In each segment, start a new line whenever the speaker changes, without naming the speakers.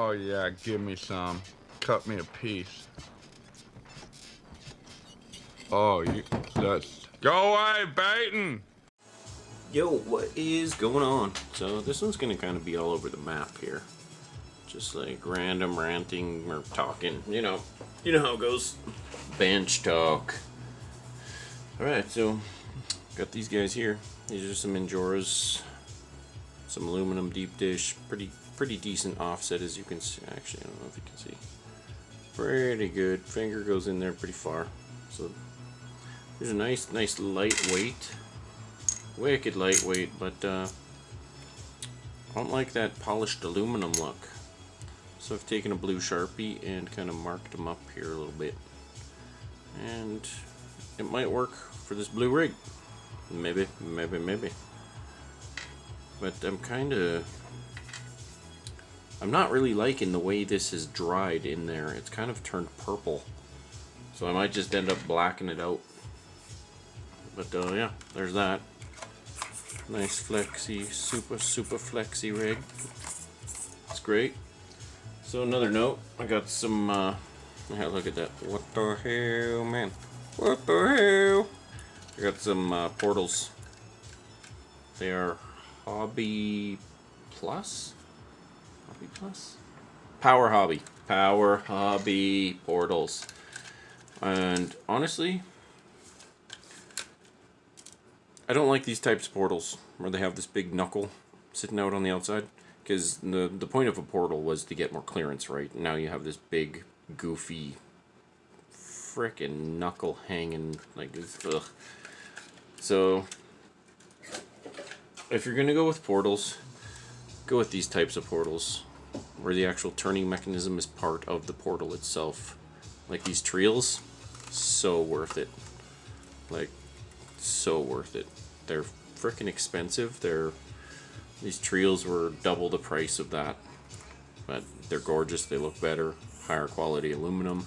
Oh yeah, give me some. Cut me a piece. Oh, that's... Go away, baiting!
Yo, what is going on? So this one's gonna kind of be all over the map here. Just like random ranting or talking, you know how it goes. Bench talk. Alright, so got these guys here. These are some Injoras, some aluminum deep dish, pretty decent offset, as you can see. Actually, I don't know if you can see. Pretty good. Finger goes in there pretty far. So there's a nice lightweight, wicked lightweight, but I don't like that polished aluminum look. So I've taken a blue Sharpie and kind of marked them up here a little bit, and it might work for this blue rig. Maybe. But I'm not really liking the way this is dried in there. It's kind of turned purple, so I might just end up blacking it out. But yeah, there's that. Nice flexy, super flexy rig. It's great. So another note, I got some, yeah, look at that. What the hell, man? What the hell? I got some portals. They are Hobby Plus? Hobby Plus? Power Hobby portals. And honestly, I don't like these types of portals where they have this big knuckle sitting out on the outside. Because the point of a portal was to get more clearance, right? Now you have this big, goofy, frickin' knuckle hanging, like, ugh. So, if you're gonna go with portals, go with these types of portals, where the actual turning mechanism is part of the portal itself. Like these trials, so worth it. Like, so worth it. They're frickin' expensive. These trials were double the price of that, but they're gorgeous. They look better, higher quality aluminum,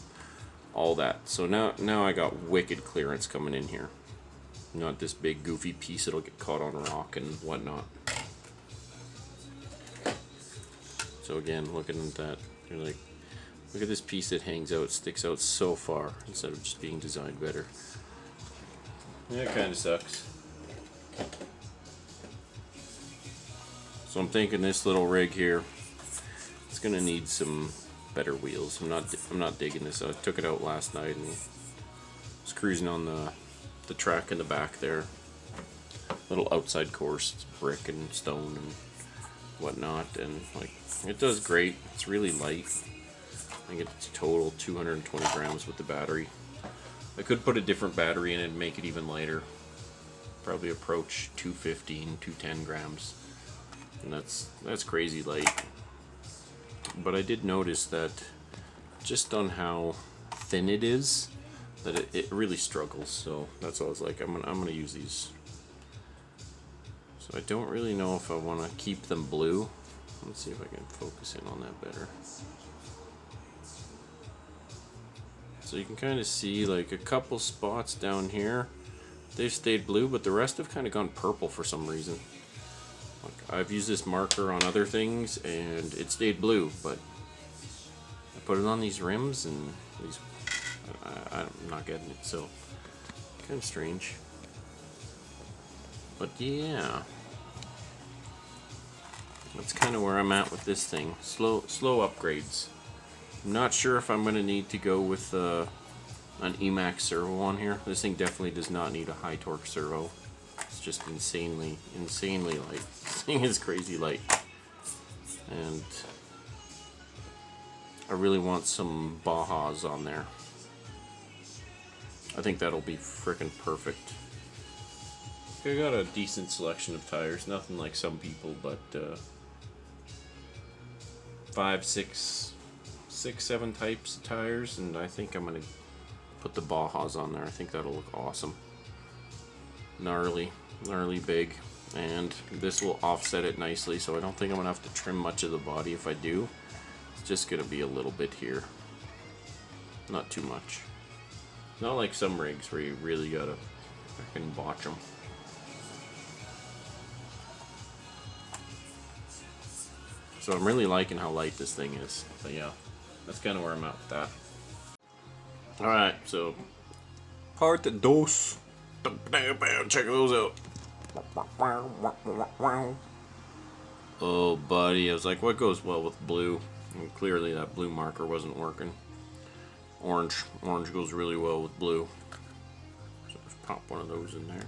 all that. So now I got wicked clearance coming in here. Not this big goofy piece that'll get caught on rock and whatnot. So again, looking at that, you're like, look at this piece that hangs out, sticks out so far instead of just being designed better. Yeah, it kind of sucks. So I'm thinking this little rig here, it's gonna need some better wheels. I'm not digging this. I took it out last night and was cruising on the track in the back there. Little outside course, it's brick and stone and whatnot, and like, it does great. It's really light. I think it's total 220 grams with the battery. I could put a different battery in it and make it even lighter. Probably approach 215, 210 grams. And that's crazy light. But I did notice that just on how thin it is, that it really struggles. So that's why I was like, I'm gonna use these. So I don't really know if I want to keep them blue. Let's see if I can focus in on that better. So you can kind of see like a couple spots down here, they've stayed blue, but the rest have kind of gone purple for some reason. Like, I've used this marker on other things and it stayed blue, but I put it on these rims and these, I'm not getting it, so kind of strange. But yeah, that's kind of where I'm at with this thing. Slow upgrades. I'm not sure if I'm going to need to go with an Emax servo on here. This thing definitely does not need a high torque servo. It's just insanely light. This thing is crazy light. And I really want some Bajas on there. I think that'll be frickin' perfect. I got a decent selection of tires. Nothing like some people, but 5, 6, 7 types of tires, and I think I'm gonna put the Bajas on there. I think that'll look awesome. Gnarly big, and this will offset it nicely, so I don't think I'm gonna have to trim much of the body. If I do, it's just gonna be a little bit here, not too much. Not like some rigs where you really gotta fucking botch them. So I'm really liking how light this thing is. But yeah, that's kind of where I'm at with that. Alright, so part dos. Check those out. Oh, buddy. I was like, what goes well with blue? And clearly that blue marker wasn't working. Orange. Orange goes really well with blue. So just pop one of those in there.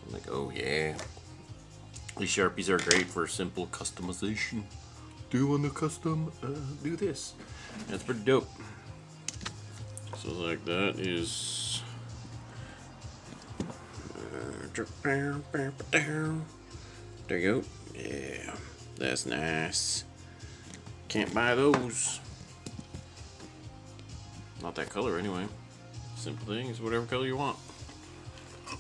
I'm like, oh yeah. These Sharpies are great for simple customization. Do you want to custom do this? That's pretty dope. So like that is there you go. Yeah, that's nice. Can't buy those. Not that color anyway. Simple thing is whatever color you want. A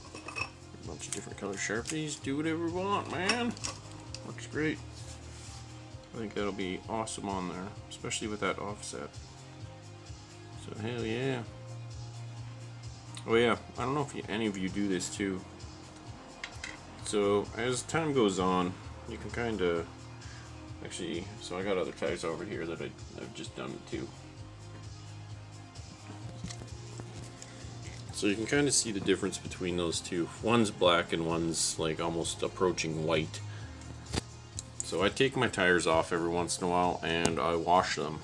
bunch of different color Sharpies. Do whatever you want, man. Works great. I think that'll be awesome on there, especially with that offset. So hell yeah. Oh yeah, I don't know if any of you do this too. So as time goes on, you can kind of actually. So I got other tires over here that I've just done it too. So you can kind of see the difference between those two. One's black and one's like almost approaching white. So I take my tires off every once in a while and I wash them.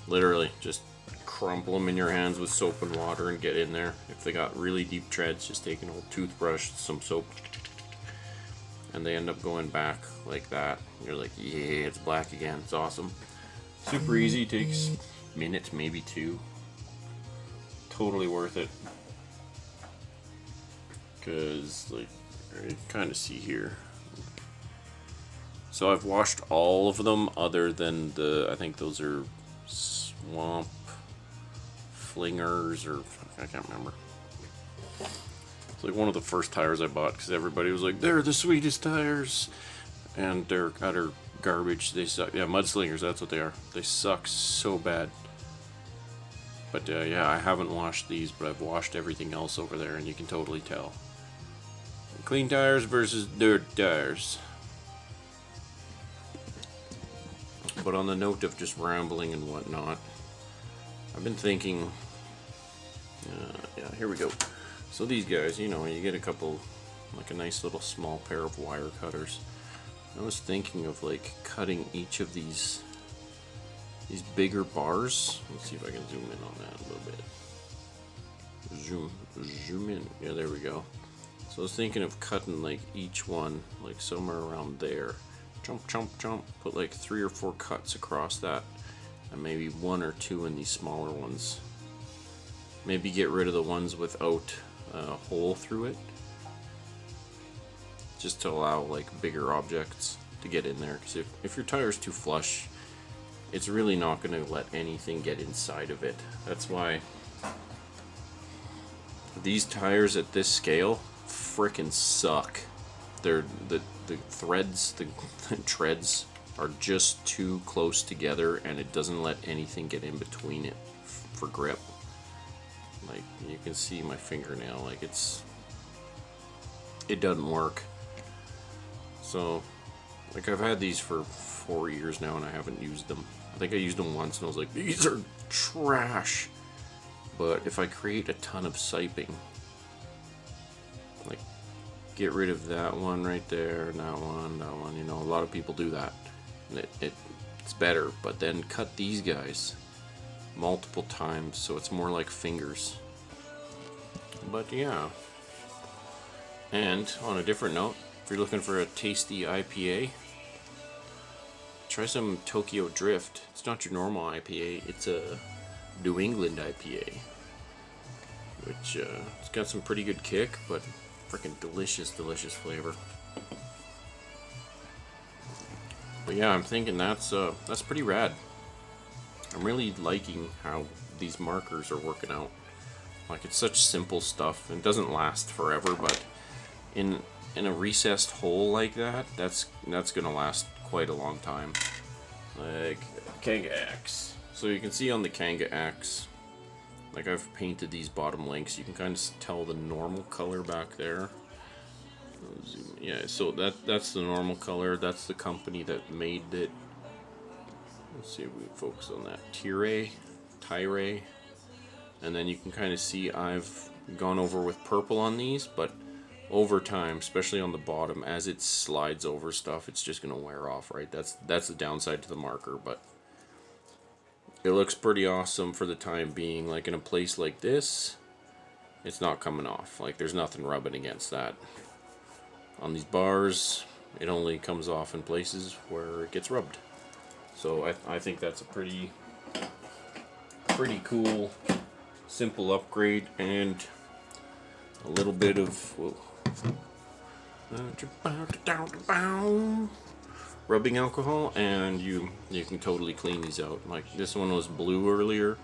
Literally, just crumple them in your hands with soap and water and get in there. If they got really deep treads, just take an old toothbrush, some soap, and they end up going back like that. You're like, yeah, it's black again. It's awesome. Super easy, takes minutes, maybe 2. Totally worth it. Because, like, you kind of see here. So I've washed all of them other than I think those are Swamp Flingers, or I can't remember. It's like one of the first tires I bought because everybody was like, they're the sweetest tires. And they're utter garbage. They suck. Yeah, mudslingers, that's what they are. They suck so bad. But yeah, I haven't washed these, but I've washed everything else over there, and you can totally tell. Clean tires versus dirt tires. But on the note of just rambling and whatnot, I've been thinking, yeah, here we go. So these guys, you know, you get a couple, like a nice little small pair of wire cutters. I was thinking of like cutting each of these bigger bars. Let's see if I can zoom in on that a little bit. Zoom in. Yeah, there we go. So I was thinking of cutting like each one, like somewhere around there. Jump, jump, jump. Put like 3 or 4 cuts across that, and maybe 1 or 2 in these smaller ones. Maybe get rid of the ones without a hole through it, just to allow like bigger objects to get in there. Because if your tire's too flush, it's really not going to let anything get inside of it. That's why these tires at this scale frickin' suck. They're the threads, the treads are just too close together, and it doesn't let anything get in between it for grip. Like, you can see my fingernail, like it doesn't work. So, like, I've had these for 4 years now and I haven't used them. I think I used them once and I was like, these are trash. But if I create a ton of siping, like, get rid of that one right there, that one, you know, a lot of people do that. And it's better, but then cut these guys multiple times so it's more like fingers. But yeah. And on a different note, if you're looking for a tasty IPA, try some Tokyo Drift. It's not your normal IPA, it's a New England IPA, which it's got some pretty good kick, but freaking delicious flavor. But yeah, I'm thinking that's pretty rad. I'm really liking how these markers are working out. Like, it's such simple stuff. It doesn't last forever, but in a recessed hole like that, that's gonna last quite a long time. Like Kanga X. So you can see on the Kanga X, like, I've painted these bottom links. You can kind of tell the normal color back there. I'll zoom Yeah, so that's the normal color. That's the company that made it. Let's see if we can focus on that. Tyre. And then you can kind of see I've gone over with purple on these, but over time, especially on the bottom, as it slides over stuff, it's just going to wear off, right? That's the downside to the marker, but it looks pretty awesome for the time being. Like in a place like this, it's not coming off. Like there's nothing rubbing against that. On these bars, it only comes off in places where it gets rubbed. So I think that's a pretty cool, simple upgrade, and a little bit of rubbing alcohol, and you can totally clean these out. Like this one was blue earlier.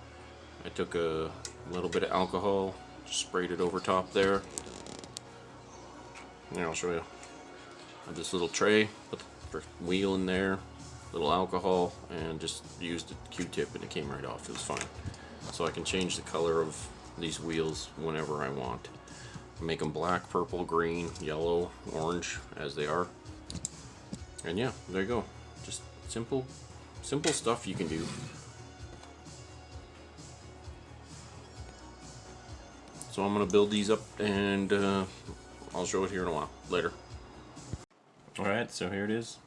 I took a little bit of alcohol, sprayed it over top there. Here, I'll show you. I have this little tray, put the wheel in there, little alcohol, and just used a Q-tip and it came right off. It was fine. So I can change the color of these wheels whenever I want. Make them black, purple, green, yellow, orange, as they are. And yeah, there you go. Just simple stuff you can do. So I'm gonna build these up, and I'll show it here in a while. Later. Alright, so here it is.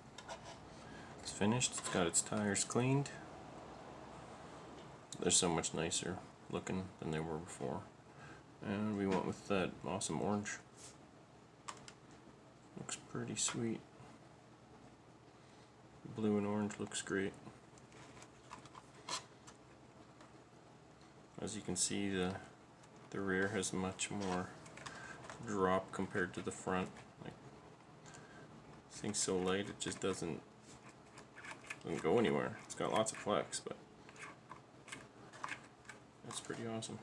It's finished. It's got its tires cleaned. They're so much nicer looking than they were before. And we went with that awesome orange. Looks pretty sweet. Blue and orange looks great. As you can see, the rear has much more drop compared to the front. Like, this thing's so light it just doesn't go anywhere. It's got lots of flex, but that's pretty awesome.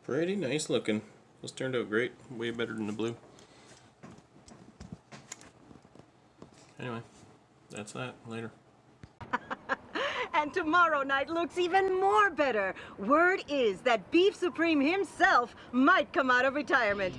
Pretty nice looking. This turned out great. Way better than the blue. Anyway, that's that. Later.
And tomorrow night looks even more better. Word is that Beef Supreme himself might come out of retirement.